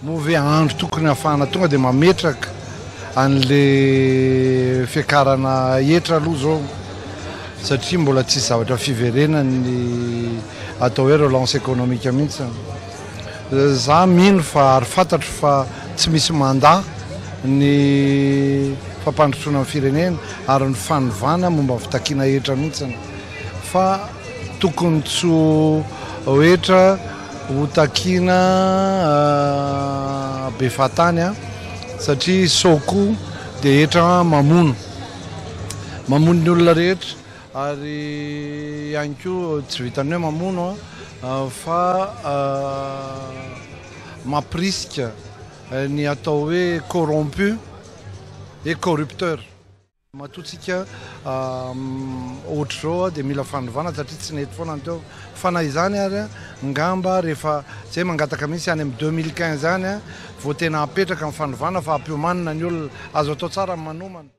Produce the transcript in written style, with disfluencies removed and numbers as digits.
moa ve andro tokony ahafahana tonga dia mametraka an'le fiakarana hetra aloha zao satria mbola tsisy zavatra fiverenany atao hoe relance économique mihitsy. Za mino fa ary fantatro fa tsy misy mandat ny fampandrosoana amin'ny firenena ary ny fanovana momba fitakiana hetra mihitsy fa tokony tsy hoetra ho takiana be fatany satria soko dia hetra mamono ny olona rehetra ary ihany koa tsy vitany hoe mamono fa mampirisika ny atao hoe corrompu et corrupteur. Matoantsika ohatra zao dia mila fanovana satria tsy nety foana teo fa na izany ary ngamba rehefa zay mangataka mihitsy any amin'ny 2015 any vao tena apetraka amin'ny fanovana fa hampiomanina ny olona azo atao tsara ny manomana.